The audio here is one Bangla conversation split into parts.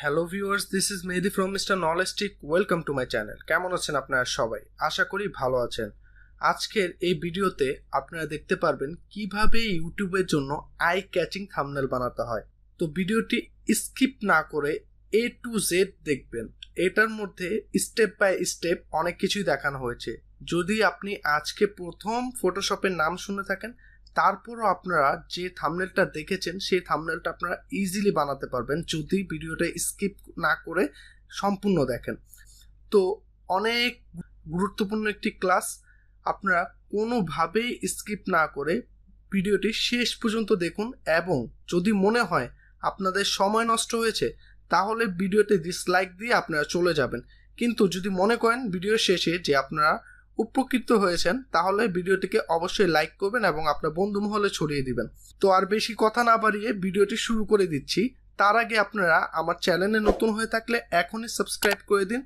Hello viewers, this is Mehedi from mister Knowledgetic. Welcome to my channel. কেমন আছেন আপনারা সবাই? আশা করি ভালো আছেন। আজকের এই ভিডিওতে আপনারা দেখতে পারবেন কিভাবে ইউটিউবের জন্য আই ক্যাচিং থাম্বনেল বানাতে হয়। তো ভিডিওটি স্কিপ না করে এ টু জেড দেখবেন। এটার মধ্যে স্টেপ বাই স্টেপ অনেক কিছুই দেখানো হয়েছে। যদি আপনি আজকে প্রথম ফটোশপের নাম শুনে থাকেন, তারপরও আপনারা যে থাম্বনেলটা দেখেছেন সেই থাম্বনেলটা আপনারা ইজিলি বানাতে পারবেন যদি ভিডিওটা স্কিপ না করে সম্পূর্ণ দেখেন। তো অনেক গুরুত্বপূর্ণ একটি ক্লাস, আপনারা কোনোভাবেই স্কিপ না করে ভিডিওটি শেষ পর্যন্ত দেখুন এবং যদি মনে হয় আপনাদের সময় নষ্ট হয়েছে তাহলে ভিডিওতে ডিসলাইক দিয়ে আপনারা চলে যাবেন। কিন্তু যদি মনে করেন ভিডিও শেষে যে আপনারা উপকৃত হয়েছেন তাহলে ভিডিওটিকে অবশ্যই লাইক করবেন এবং আপনার বন্ধু মহলে ছড়িয়ে দিবেন। তো আর বেশি কথা না বাড়িয়ে ভিডিওটি শুরু করে দিচ্ছি। তার আগে আপনারা আমার চ্যানেলে নতুন হয়ে থাকলে এখনই সাবস্ক্রাইব করে দিন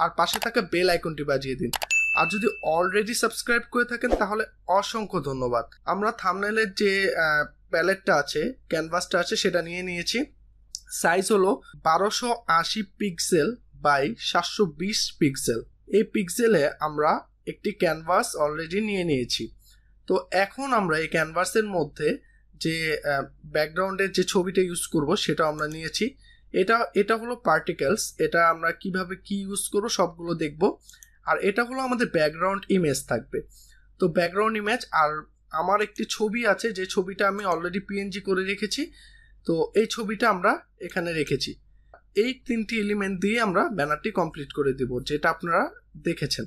আর পাশে থাকা বেল আইকনটি বাজিয়ে দিন। আর যদি অলরেডি সাবস্ক্রাইব করে থাকেন তাহলে অসংখ্য ধন্যবাদ। আমরা থাম্বনেলের যে প্যালেটটা আছে, ক্যানভাসটা আছে, সেটা নিয়ে নিয়েছি। সাইজ হলো 1280 পিক্সেল বাই 720 পিক্সেল। এই পিক্সেলে আমরা একটি ক্যানভাস অলরেডি নিয়ে নিয়েছি। তো এখন আমরা এই ক্যানভাসের মধ্যে যে ব্যাকগ্রাউন্ডের যে ছবিটা ইউজ করব সেটা আমরা নিয়েছি। এটা হলো পার্টিকেলস। এটা আমরা কিভাবে কি ইউজ করব সবগুলো দেখব। আর এটা হলো আমাদের ব্যাকগ্রাউন্ড ইমেজ থাকবে। তো ব্যাকগ্রাউন্ড ইমেজ আর আমার একটি ছবি আছে, যে ছবিটা আমি অলরেডি পিএনজি করে রেখেছি। তো এই ছবিটা আমরা এখানে রেখেছি। এই তিনটি এলিমেন্ট দিয়ে আমরা ব্যানারটি কমপ্লিট করে দেব, যেটা আপনারা দেখেছেন।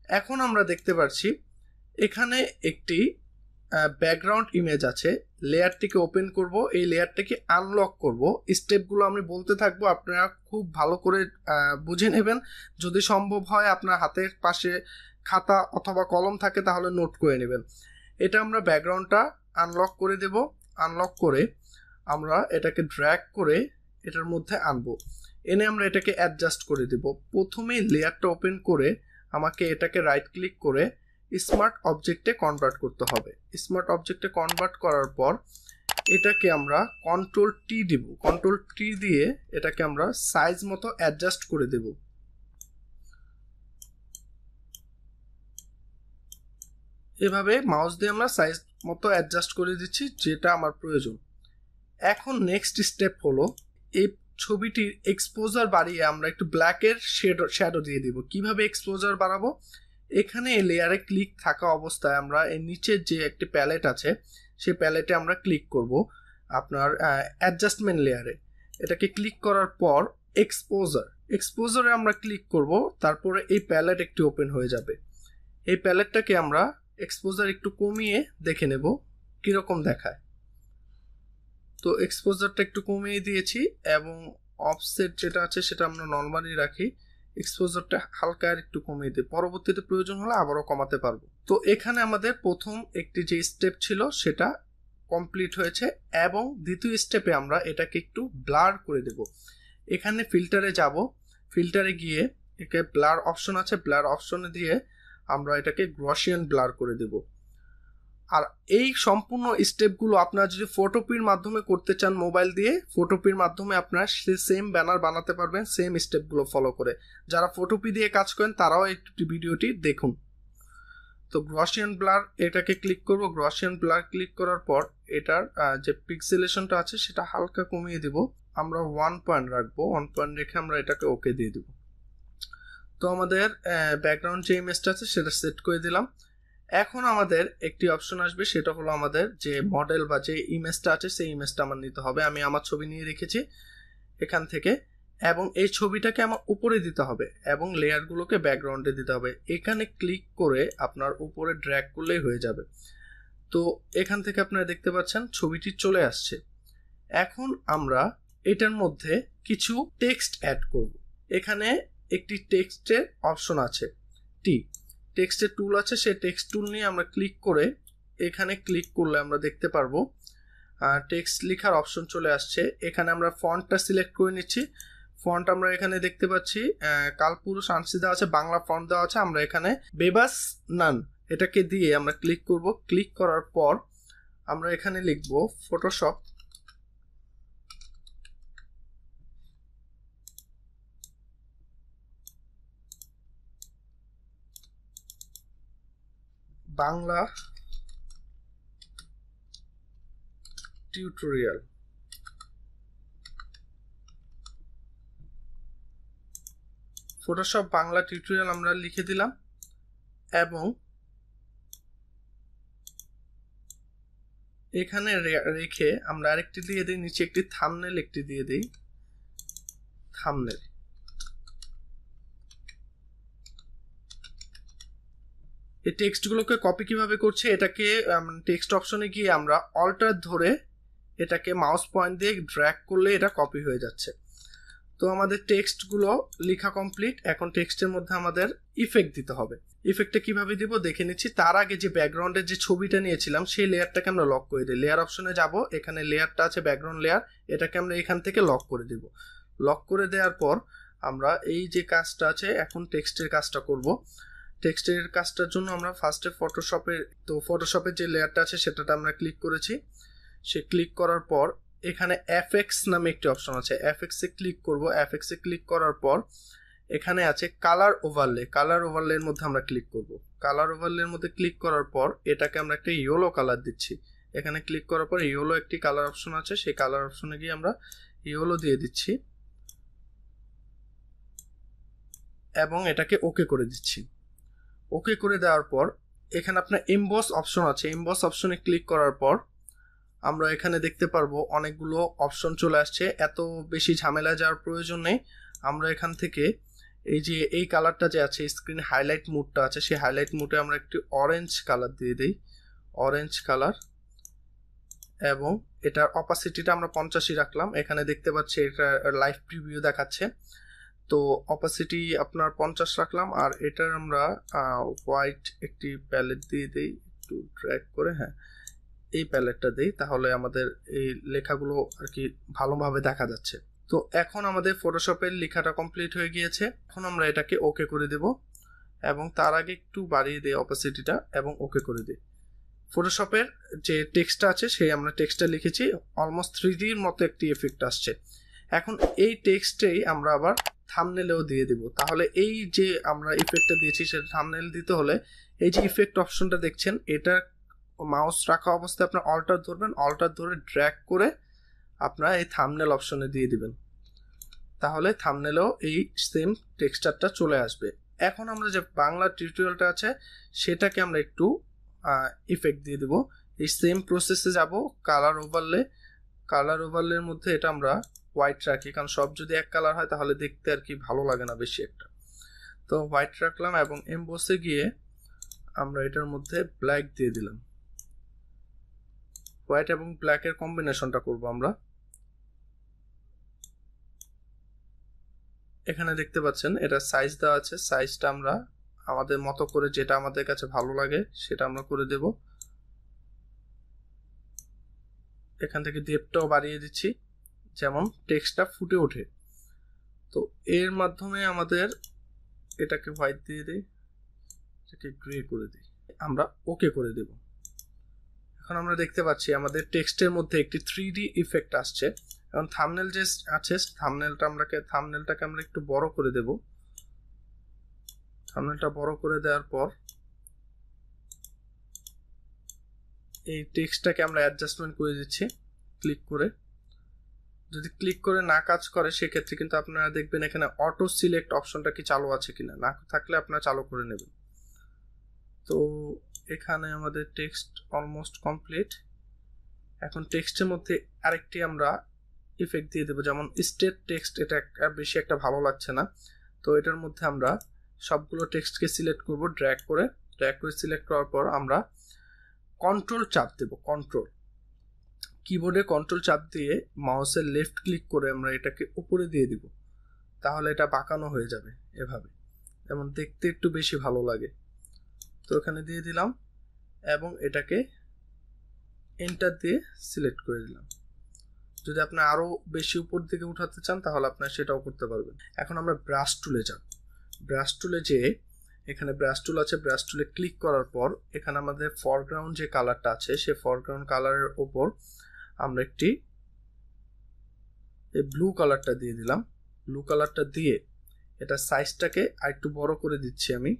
এখন আমরা দেখতে পাচ্ছি এখানে একটি ব্যাকগ্রাউন্ড ইমেজ আছে। লেয়ারটিকে ওপেন করব, এই লেয়ারটিকে আনলক করব। স্টেপগুলো আমি বলতে থাকবো, আপনারা খুব ভালো করে বুঝে নেবেন। যদি সম্ভব হয় আপনার হাতের পাশে খাতা অথবা কলম থাকে তাহলে নোট করে নেবেন। এটা আমরা ব্যাকগ্রাউন্ডটা আনলক করে দেব। আনলক করে আমরা এটাকে ড্র্যাগ করে এটার মধ্যে আনবো। এনে আমরা এটাকে অ্যাডজাস্ট করে দেব। প্রথমে লেয়ারটা ওপেন করে আমাকে এটাকে রাইট ক্লিক করে স্মার্ট অবজেক্টে কনভার্ট করতে হবে। স্মার্ট অবজেক্টে কনভার্ট করার পর এটাকে আমরা কন্ট্রোল টি দিব। কন্ট্রোল টি দিয়ে এটাকে আমরা সাইজ মতো অ্যাডজাস্ট করে দেব। এভাবে মাউস দিয়ে আমরা সাইজ মতো অ্যাডজাস্ট করে দিচ্ছি, যেটা আমার প্রয়োজন। এখন নেক্সট স্টেপ হলো এই ছবিটির এক্সপোজার বাড়িয়ে আমরা একটু ব্ল্যাকের শ্যাডো দিয়ে দিব। কিভাবে এক্সপোজার বাড়াবো? এখানে এই লেয়ারে ক্লিক থাকা অবস্থায় আমরা এই নিচের যে একটি প্যালেট আছে সেই প্যালেটে আমরা ক্লিক করব আপনার অ্যাডজাস্টমেন্ট লেয়ারে। এটাকে ক্লিক করার পর এক্সপোজারে আমরা ক্লিক করব। তারপরে এই প্যালেট একটি ওপেন হয়ে যাবে। এই প্যালেটটাকে আমরা এক্সপোজার একটু কমিয়ে দেখে নেব কিরকম দেখায়। তো এক্সপোজারটা একটু কমিয়ে দিয়েছি এবং অফসেট যেটা আছে সেটা আমরা নরমালি রাখি। এক্সপোজারটা হালকা আর একটু কমিয়ে দিই, পরবর্তীতে প্রয়োজন হলে আবারও কমাতে পারবো। তো এখানে আমাদের প্রথম একটি যে স্টেপ ছিল সেটা কমপ্লিট হয়েছে এবং দ্বিতীয় স্টেপে আমরা এটাকে একটু ব্লার করে দেব। এখানে ফিল্টারে যাব, ফিল্টারে গিয়ে একে ব্লার অপশন আছে, ব্লার অপশনে দিয়ে আমরা এটাকে গসিয়ান ব্লার করে দেব। আর এই সম্পূর্ণ স্টেপগুলো আপনারা যদি ফটোপির মাধ্যমে করতে চান মোবাইল দিয়ে, ফটোপির মাধ্যমে আপনারা সেম ব্যানার বানাতে পারবেন সেম স্টেপগুলো ফলো করে। যারা ফটোপি দিয়ে কাজ করেন তারাও এই ভিডিওটি দেখুন। তো গসিয়ান ব্লার এটাকে ক্লিক করব। গসিয়ান ব্লার ক্লিক করার পর এটার যে পিক্সেলেশনটা আছে সেটা হালকা কমিয়ে দিব। আমরা 1 পয়েন্ট রাখবো। 1 পয়েন্ট রেখে আমরা এটাকে ওকে দিয়ে দিব। তো আমাদের ব্যাকগ্রাউন্ড যে ইমেজটা আছে সেটা সেট করে দিলাম। এখন আমাদের একটি অপশন আসবে, সেটা হলো আমাদের যে মডেল বা যে ইমেজটা আছে সেই ইমেজটা আমার নিতে হবে। আমি আমার ছবি নিয়ে রেখেছি এখান থেকে এবং এই ছবিটাকে আমার উপরে দিতে হবে এবং লেয়ারগুলোকে ব্যাকগ্রাউন্ডে দিতে হবে। এখানে ক্লিক করে আপনার উপরে ড্র্যাগ করলেই হয়ে যাবে। তো এখান থেকে আপনারা দেখতে পাচ্ছেন ছবিটি চলে আসছে। এখন আমরা এটার মধ্যে কিছু টেক্সট অ্যাড করব। এখানে একটি টেক্সটের অপশন আছে, টেক্সটের টুল আছে। সেই টেক্সট টুল নিয়ে আমরা ক্লিক করে এখানে ক্লিক করলে আমরা দেখতে পারবো টেক্সট লেখার অপশন চলে আসছে। এখানে আমরা ফন্টটা সিলেক্ট করে নিচ্ছি। ফন্ট আমরা এখানে দেখতে পাচ্ছি কালপুরুষ আনসি দেওয়া আছে, বাংলা ফন্ট দেওয়া আছে। আমরা এখানে বেবাস নান এটাকে দিয়ে আমরা ক্লিক করব। ক্লিক করার পর আমরা এখানে লিখব Photoshop Bangla tutorial. Photoshop Bangla tutorial আমরা লিখে দিলাম এবং এখানে রেখে আমরা আরেকটি দিয়ে দিই, নিচে একটি থাম্বনেল একটি দিয়ে দিই, থাম্বনেল। এই টেক্সটগুলোকে কপি কিভাবে করছে, এটাকে টেক্সট অপশনে গিয়ে আমরা অল্টার ধরে এটাকে মাউস পয়েন্ট দিয়ে ড্র্যাগ করলে এটা কপি হয়ে যাচ্ছে। তো আমাদের টেক্সটগুলো লেখা কমপ্লিট। এখন টেক্সটের মধ্যে আমাদের ইফেক্ট দিতে হবে। ইফেক্টটা কিভাবে দিব দেখে নিচ্ছি। তার আগে যে ব্যাকগ্রাউন্ডের যে ছবিটা নিয়েছিলাম সেই লেয়ারটাকে আমরা লক করে দিই। লেয়ার অপশনে যাব, এখানে লেয়ারটা আছে ব্যাকগ্রাউন্ড লেয়ার, এটাকে আমরা এখান থেকে লক করে দিব। লক করে দেওয়ার পর আমরা এই যে কাজটা আছে, এখন টেক্সটের কাজটা করব। টেক্সটের কাজটার জন্য আমরা ফার্স্টে ফটোশপের যে লেয়ারটা আছে সেটাতে আমরা ক্লিক করেছি। সে ক্লিক করার পর এখানে এফএক্স নামে একটি অপশন আছে, এফএক্সে ক্লিক করব। এফএক্সে ক্লিক করার পর এখানে আছে কালার ওভারলে। কালার ওভারলের মধ্যে আমরা ক্লিক করব। কালার ওভারলের মধ্যে ক্লিক করার পর এটাকে আমরা একটা ইয়েলো কালার দিচ্ছি। এখানে ক্লিক করার পর ইয়েলো একটি কালার অপশন আছে, সেই কালার অপশনে গিয়ে আমরা ইয়েলো দিয়ে দিচ্ছি এবং এটাকে ওকে করে দিচ্ছি। ওকে করে দেওয়ার পর এখানে আপনার এমবস অপশন আছে, এমবস অপশনে ক্লিক করার পর আমরা এখানে দেখতে পারবো অনেকগুলো অপশন চলে আসছে। এত বেশি ঝামেলা যাওয়ার প্রয়োজন নেই। আমরা এখান থেকে এই যে এই কালারটা যে আছে, স্ক্রিন হাইলাইট মোডটা আছে, সেই হাইলাইট মোডে আমরা একটি অরেঞ্জ কালার দিয়ে দিই, অরেঞ্জ কালার। এবং এটার অপাসিটিটা আমরা 85 রাখলাম। এখানে দেখতে পাচ্ছি এটা লাইভ প্রিভিউ দেখাচ্ছে, তো অপাসিটি আপনার 50 রাখলাম। আর এটার আমরা হোয়াইট একটি প্যালেট দিয়ে দিই, একটু ড্র্যাগ করে, হ্যাঁ এই প্যালেটটা দিই, তাহলে আমাদের এই লেখাগুলো আর কি ভালোভাবে দেখা যাচ্ছে। তো এখন আমাদের ফটোশপের লেখাটা কমপ্লিট হয়ে গিয়েছে। এখন আমরা এটাকে ওকে করে দেব এবং তার আগে একটু বাড়িয়ে দিই অপাসিটিটা এবং ওকে করে দিই। ফটোশপের যে টেক্সটটা আছে সেই আমরা টেক্সটটা লিখেছি, অলমোস্ট 3Dর মতো একটি এফেক্ট আসছে। এখন এই টেক্সটেই আমরা আবার থাম্বনেলেও দিয়ে দেব। তাহলে এই যে আমরা ইফেক্টটা দিয়েছি সেটা থাম্বনেল দিতে হলে এই যে ইফেক্ট অপশনটা দেখছেন, এটা মাউস রাখা অবস্থায় আপনার অল্টার ধরবেন, অল্টার ধরে ড্র্যাগ করে আপনারা এই থাম্বনেল অপশনে দিয়ে দিবেন, তাহলে থাম্বনেলেও এই সেম টেক্সচারটা চলে আসবে। এখন আমরা যে বাংলা টিউটোরিয়ালটা আছে সেটাকে আমরা একটু ইফেক্ট দিয়ে দেব। এই সেম প্রসেসে যাব, কালার ওভারলে, কালার ওভারলের মধ্যে এটা আমরা হোয়াইট রাখি, কারণ সব যদি এক কালার হয় তাহলে দেখতে আর কি ভালো লাগে না বেশি একটা। তো হোয়াইট রাখলাম এবং এমবসে গিয়ে আমরা এটার মধ্যে ব্ল্যাক দিয়ে দিলাম। হোয়াইট এবং ব্ল্যাকের কম্বিনেশনটা করব আমরা। এখানে দেখতে পাচ্ছেন এটা সাইজ দেওয়া আছে, সাইজটা আমরা আমাদের মতো করে যেটা আমাদের কাছে ভালো লাগে সেটা আমরা করে দেব। এখান থেকে ডেপটাও বাড়িয়ে দিচ্ছি যেমন টেক্সটটা ফুটে ওঠে। তো এর মাধ্যমে আমাদের এটাকে হোয়াইট দিয়ে দিই, এটাকে গ্রে করে দিই, আমরা ওকে করে দেব। এখন আমরা দেখতে পাচ্ছি আমাদের টেক্সটের মধ্যে একটি 3D ইফেক্ট আসছে। এখন থাম্বনেল যে আছে থাম্বনেলটাকে আমরা একটু বড় করে দেব। থাম্বনেলটা বড় করে দেওয়ার পর এই টেক্সটটাকে আমরা অ্যাডজাস্টমেন্ট করে দিচ্ছি ক্লিক করে। যদি ক্লিক করে না কাজ করে সেক্ষেত্রে কিন্তু আপনারা দেখবেন এখানে অটো সিলেক্ট অপশনটা কি চালু আছে কিনা, না থাকলে আপনারা চালু করে নেবেন। তো এখানে আমাদের টেক্সট অলমোস্ট কমপ্লিট। এখন টেক্সটের মধ্যে আরেকটি আমরা ইফেক্ট দিয়ে দেবো, যেমন স্টেট টেক্সট, এটা বেশি একটা ভালো লাগছে না। তো এটার মধ্যে আমরা সবগুলো টেক্সটকে সিলেক্ট করব, ড্র্যাগ করে সিলেক্ট করার পর আমরা কন্ট্রোল চাপ দেব। কন্ট্রোল কিবোর্ডে কন্ট্রোল চাপ দিয়ে মাউসের লেফট ক্লিক করে আমরা এটাকে উপরে দিয়ে দিব, তাহলে এটা বাঁকানো হয়ে যাবে এভাবে, যেমন দেখতে একটু বেশি ভালো লাগে। তো এখানে দিয়ে দিলাম এবং এটাকে এন্টার দিয়ে সিলেক্ট করে দিলাম। যদি আপনি আরো বেশি উপর দিকে উঠাতে চান তাহলে আপনি সেটাও করতে পারবেন। এখন আমরা ব্রাশ টুলে যাব। ব্রাশ টুলে যেয়ে এখানে ব্রাশ টুল আছে, ব্রাশ টুলে ক্লিক করার পর এখানে আমাদের ফরগ্রাউন্ড যে কালারটা আছে সেই ফরগ্রাউন্ড কালারের উপর আমরা একটি এই ব্লু কালারটা দিয়ে দিলাম। ব্লু কালারটা দিয়ে এটা সাইজটাকে আরেকটু বড় করে দিচ্ছি আমি।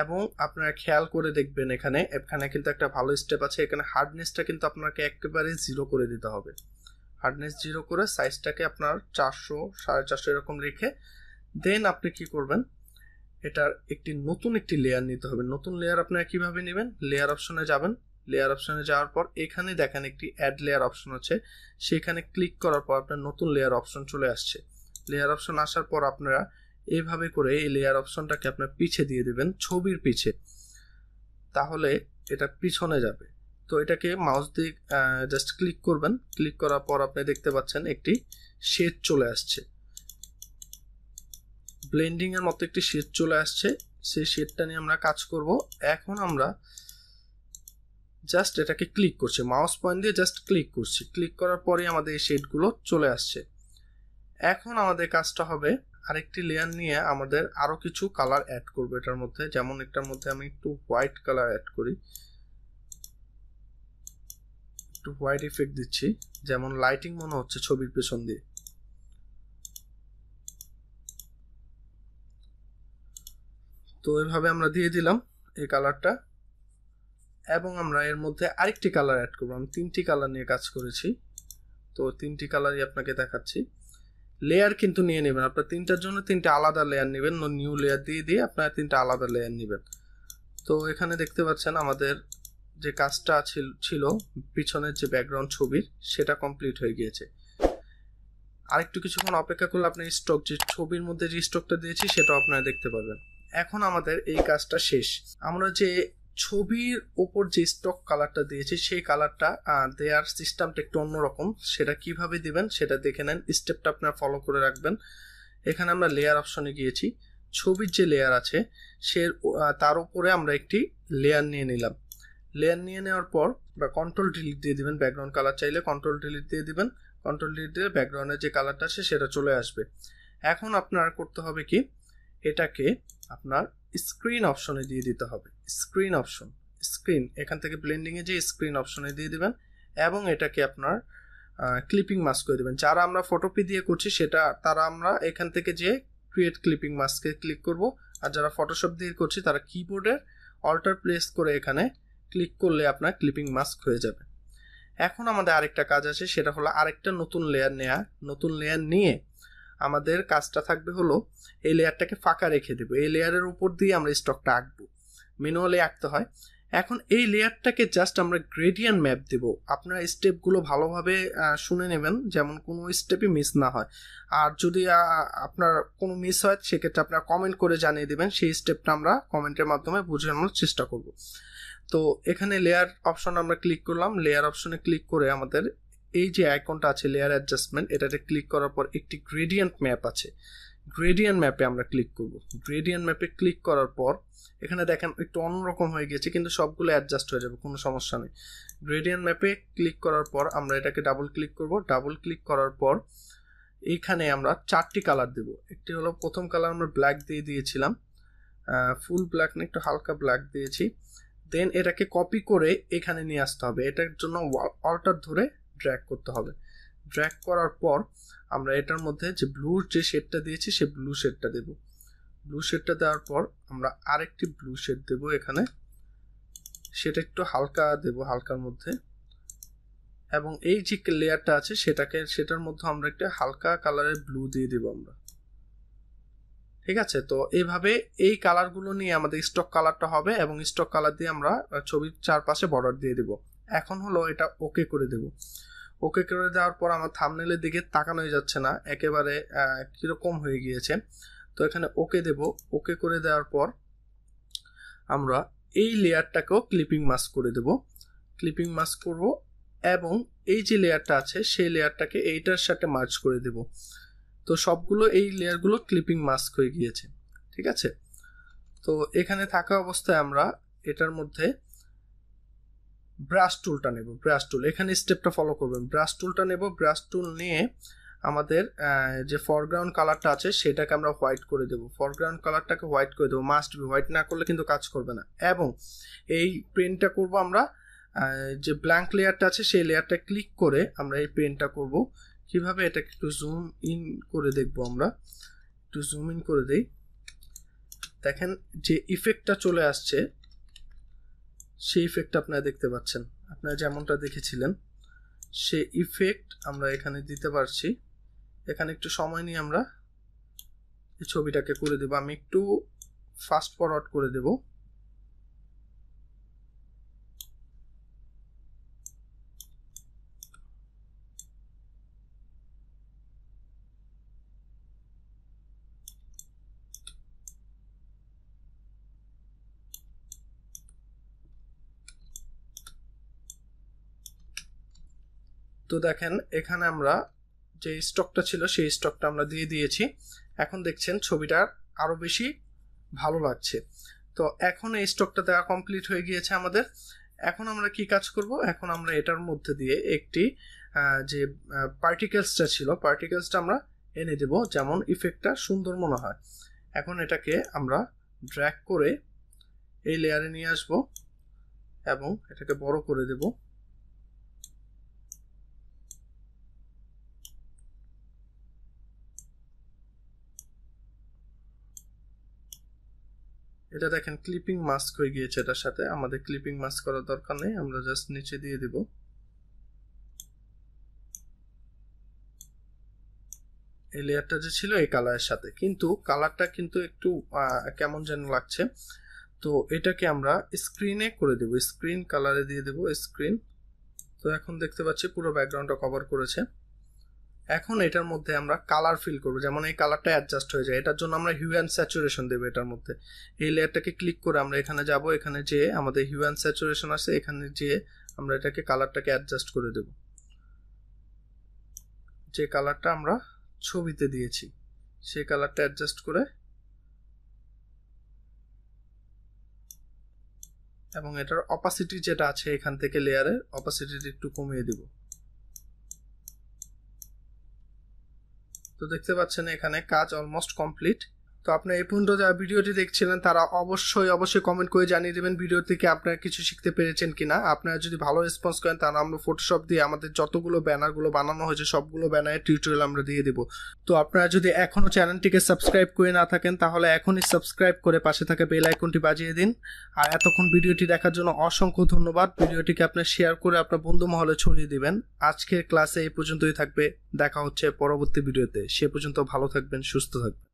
এবং আপনারা খেয়াল করে দেখবেন এখানে কিন্তু একটা ভালো স্টেপ আছে। এখানে হার্ডনেসটা কিন্তু আপনাকে একেবারে 0 করে দিতে হবে। হার্ডনেস 0 করে সাইজটাকে আপনার 400 450 এরকম রেখে দেন আপনি কি করবেন, এটার নতুন একটি লেয়ার নিতে হবে। নতুন লেয়ার আপনারা কিভাবে নেবেন, লেয়ার অপশনে যাবেন। লেয়ার অপশনে যাওয়ার পর এখানে দেখেন একটি অ্যাড লেয়ার অপশন আছে, সেখানে ক্লিক করার পর আপনার নতুন লেয়ার অপশন চলে আসছে। লেয়ার অপশন আসার পর আপনারা এইভাবে করে এই লেয়ার অপশনটাকে আপনার পিছে দিয়ে দেবেন, ছবির পিছে, তাহলে এটা পিছনে যাবে। তো এটাকে মাউস দিয়ে জাস্ট ক্লিক করবেন। ক্লিক করার পর আপনি দেখতে পাচ্ছেন একটি শেড চলে আসছে, ব্লেন্ডিং এর মতো একটি শেড চলে আসছে। সেই শেডটা নিয়ে আমরা কাজ করব। এখন আমরা জাস্ট এটাকে ক্লিক করছি, মাউস পয়েন্ট দিয়ে জাস্ট ক্লিক করছি। ক্লিক করার পরে আমাদের এই শেডগুলো চলে আসছে। এখন আমাদের কাজটা হবে আরেকটি লেয়ার নিয়ে আমাদের আরো কিছু কালার অ্যাড করব এটার মধ্যে। যেমন এটার মধ্যে আমি একটু হোয়াইট কালার অ্যাড করি, একটু হোয়াইট ইফেক্ট দিচ্ছি, যেমন লাইটিং মনে হচ্ছে ছবির পেছন দিয়ে। তো এইভাবে আমরা দিয়ে দিলাম এই কালারটা, এবং আমরা এর মধ্যে আরেকটি কালার অ্যাড করবো। আমি 3টি কালার নিয়ে কাজ করেছি, তো 3টি কালারই আপনাকে দেখাচ্ছি। লেয়ার কিন্তু নিয়ে নেবেন, আপনার 3টার জন্য 3টা আলাদা লেয়ার নেবেন, নিউ লেয়ার দিয়ে দিয়ে আপনারা 3টা আলাদা লেয়ার নেবেন। তো এখানে দেখতে পাচ্ছেন আমাদের যে কাজটা ছিল পিছনের যে ব্যাকগ্রাউন্ড ছবির, সেটা কমপ্লিট হয়ে গিয়েছে। আরেকটু কিছুক্ষণ অপেক্ষা করলে আপনি স্টক যে ছবির মধ্যে যে স্টকটা দিয়েছি সেটাও আপনারা দেখতে পারবেন। এখন আমাদের এই কাজটা শেষ। আমরা যে ছবির ওপর যে স্টক কালারটা দিয়েছি সেই কালারটা দেওয়ার সিস্টেমটা একটু অন্যরকম। সেটা কিভাবে দিবেন সেটা দেখে নেন, স্টেপটা আপনারা ফলো করে রাখবেন। এখানে আমরা লেয়ার অপশনে গিয়েছি, ছবির যে লেয়ার আছে তার উপরে আমরা একটি লেয়ার নিয়ে নিলাম। লেয়ার নিয়ে নেওয়ার পর বা কন্ট্রোল ডিলিট দিয়ে দিবেন, ব্যাকগ্রাউন্ড কালার চাইলে কন্ট্রোল ডিলিট দিয়ে দিবেন। কন্ট্রোল ডিলিট দিয়ে ব্যাকগ্রাউন্ডের যে কালারটা আছে সেটা চলে আসবে। এখন আপনার করতে হবে কি, এটাকে আপনার স্ক্রিন অপশনে দিয়ে দিতে হবে। স্ক্রিন অপশন, স্ক্রিন, এখান থেকে ব্লেন্ডিং এ যে স্ক্রিন অপশনে দিয়ে দিবেন এবং এটাকে আপনার ক্লিপিং মাস্ক করে দেবেন। যারা আমরা ফটোপি দিয়ে করছি তারা আমরা এখান থেকে যে ক্রিয়েট ক্লিপিং মাস্কে ক্লিক করব, আর যারা ফটোশপ দিয়ে করছি তারা কিবোর্ডের অল্টার প্রেস করে এখানে ক্লিক করলে আপনার ক্লিপিং মাস্ক হয়ে যাবে। এখন আমাদের আরেকটা কাজ আছে, সেটা হলো আরেকটা নতুন লেয়ার নেওয়া। নতুন লেয়ার নিয়ে আমাদের কাজটা থাকবে হলো এই লেয়ারটাকে ফাঁকা রেখে দেবো। এই লেয়ারের উপর দিয়ে আমরা স্টকটা আঁকবো, ম্যানুয়ালি আঁকতে হয়। এখন এই লেয়ারটাকে জাস্ট আমরা গ্রেডিয়েন্ট ম্যাপ দেব। আপনারা স্টেপগুলো ভালোভাবে শুনে নেবেন, যেমন কোনো স্টেপই মিস না হয়। আর যদি আপনার কোনো মিস হয় সেক্ষেত্রে আপনারা কমেন্ট করে জানিয়ে দেবেন, সেই স্টেপটা আমরা কমেন্টের মাধ্যমে বোঝানোর চেষ্টা করব। তো এখানে লেয়ার অপশন আমরা ক্লিক করলাম। লেয়ার অপশনে ক্লিক করে আমাদের এই যে আইকনটা আছে লেয়ার অ্যাডজাস্টমেন্ট, এটাতে ক্লিক করার পর একটি গ্রেডিয়েন্ট ম্যাপ আছে, গ্রেডিয়েন্ট ম্যাপে আমরা ক্লিক করব। গ্রেডিয়েন্ট ম্যাপে ক্লিক করার পর এখানে দেখেন একটু অন্যরকম হয়ে গেছে, কিন্তু সবগুলো অ্যাডজাস্ট হয়ে যাবে, কোনো সমস্যা নেই। গ্রেডিয়েন্ট ম্যাপে ক্লিক করার পর আমরা এটাকে ডাবল ক্লিক করব। ডাবল ক্লিক করার পর এইখানে আমরা 4টি কালার দেব। একটি হলো প্রথম কালার আমরা ব্ল্যাক দিয়ে দিয়েছিলাম, ফুল ব্ল্যাক না, একটু হালকা ব্ল্যাক দিয়েছি। দেন এটাকে কপি করে এখানে নিয়ে আসতে হবে। এটার জন্য অল্টার ধরে ড্র্যাগ করতে হবে। ড্র্যাগ করার পর আমরা এটার মধ্যে যে ব্লু যে শেডটা দিয়েছি সেই ব্লু শেডটা দেব। ব্লু শেডটা দেওয়ার পর আমরা আরেকটি ব্লু শেড দেব এখানে, সেটা একটু হালকা দেব, হালকার মধ্যে। এবং এই যে লেয়ারটা আছে সেটার মধ্যে আমরা একটা হালকা কালারের ব্লু দিয়ে দেব আমরা। ঠিক আছে, তো এইভাবে এই কালারগুলো নিয়ে আমাদের স্টক কালারটা হবে এবং স্টক কালার দিয়ে আমরা ছবির চারপাশে বর্ডার দিয়ে দেব। এখন হলো এটা ওকে করে দেব। ওকে করে দেওয়ার পর আমার থাম্বনেলের দিকে তাকানোই যাচ্ছে না, একেবারে কিরকম হয়ে গিয়েছে। তো এখানে ওকে দেব। ওকে করে দেওয়ার পর আমরা এই লেয়ারটাকেও ক্লিপিং মাস্ক করে দেব। ক্লিপিং মাস্ক করব এবং এই যে লেয়ারটা আছে সেই লেয়ারটাকে এইটার সাথে মার্জ করে দেব। তো সবগুলো এই লেয়ারগুলো ক্লিপিং মাস্ক হয়ে গিয়েছে। ঠিক আছে, তো এখানে থাকা অবস্থায় আমরা এটার মধ্যে ব্রাশ টুলটা নেব। ব্রাশ টুল, এখানে স্টেপটা ফলো করবেন। ব্রাশ টুলটা নেব। ব্রাশ টুল নিয়ে আমাদের যে ফরগ্রাউন্ড কালারটা আছে সেটাকে আমরা হোয়াইট করে দেব। ফরগ্রাউন্ড কালারটাকে হোয়াইট করে দেবো, মাস্ট বি হোয়াইট, না করলে কিন্তু কাজ করবে না। এবং এই পেনটা করব আমরা যে ব্ল্যাঙ্ক লেয়ারটা আছে সেই লেয়ারটা ক্লিক করে আমরা এই পেনটা করব। কিভাবে, এটা একটু জুম ইন করে দেখব। আমরা একটু জুম ইন করে দেই, দেখেন যে ইফেক্টটা চলে আসছে সেই ইফেক্ট আপনারা দেখতে পাচ্ছেন, আপনারা যেমনটা দেখেছিলেন সেই ইফেক্ট আমরা এখানে দিতে পারছি। এখানে একটু সময় নিয়ে আমরা এই ছবিটাকে করে দেব। আমি একটু ফাস্ট ফরওয়ার্ড করে দেব। তো দেখেন এখানে আমরা যে স্টকটা ছিল সেই স্টকটা আমরা দিয়ে দিয়েছি। এখন দেখছেন ছবিটার আরো বেশি ভালো লাগছে। তো এখন এই স্টকটা দেওয়া কমপ্লিট হয়ে গিয়েছে আমাদের। এখন আমরা কি কাজ করব, এখন আমরা এটার মধ্যে দিয়ে একটি যে পার্টিকেলসটা ছিল পার্টিকেলসটা আমরা এনে দেব, যেমন ইফেক্টটা সুন্দর মনে হয়। এখন এটাকে আমরা ড্র্যাগ করে এই লেয়ারে নিয়ে আসব এবং এটাকে বড় করে দেব। এটা দেখেন ক্লিপিং মাস্ক হয়ে গিয়েছে, এটার সাথে আমাদের ক্লিপিং মাস্ক করার দরকার নেই, আমরা জাস্ট নিচে দিয়ে দিব। এই লেয়ারটা যে ছিল এই কালারের সাথে, কিন্তু কালারটা কিন্তু একটু কেমন যেন লাগছে। তো এটাকে আমরা স্ক্রিনে করে দেব, স্ক্রিন কালারে দিয়ে দেব স্ক্রিন। তো এখন দেখতে পাচ্ছি পুরো ব্যাকগ্রাউন্ডটা কভার করেছে। এখন এটার মধ্যে আমরা কালার ফিল করব, যেমন এই কালারটা অ্যাডজাস্ট হয়ে যায়। এটার জন্য আমরা হিউ অ্যান্ড স্যাচুরেশন দেবো এটার মধ্যে। এই লেয়ারটাকে ক্লিক করে আমরা এখানে যাব, এখানে যে আমাদের হিউ অ্যান্ড স্যাচুরেশন আছে এখানে যে আমরা এটাকে কালারটাকে অ্যাডজাস্ট করে দেব, যে কালারটা আমরা ছবিতে দিয়েছি সেই কালারটা অ্যাডজাস্ট করে, এবং এটার অপাসিটি যেটা আছে এখান থেকে লেয়ারের অপাসিটিটা একটু কমিয়ে দিব। তো দেখতে পাচ্ছেন এখানে কাজ অলমোস্ট কমপ্লিট। তো আপনারা এই পর্যন্ত যারা ভিডিওটি দেখছিলেন তারা অবশ্যই কমেন্ট করে জানিয়ে দেবেন ভিডিও থেকে আপনারা কিছু শিখতে পেরেছেন কিনা। আপনারা যদি ভালো রেসপন্স করেন তাহলে আমরা ফটোশপ দিয়ে আমাদের যতগুলো ব্যানারগুলো বানানো হয়েছে সবগুলো ব্যানারের টিউটোরিয়াল আমরা দিয়ে দেব। তো আপনারা যদি এখনো চ্যানেলটিকে সাবস্ক্রাইব করে না থাকেন তাহলে এখনই সাবস্ক্রাইব করে পাশে থাকা বেল আইকনটি বাজিয়ে দিন। আর এতক্ষণ ভিডিওটি দেখার জন্য অসংখ্য ধন্যবাদ। ভিডিওটিকে আপনি শেয়ার করে আপনার বন্ধু মহলে ছড়িয়ে দিবেন। আজকের ক্লাসে এই পর্যন্তই থাকবে, দেখা হচ্ছে পরবর্তী ভিডিওতে। সে পর্যন্ত ভালো থাকবেন, সুস্থ থাকবেন।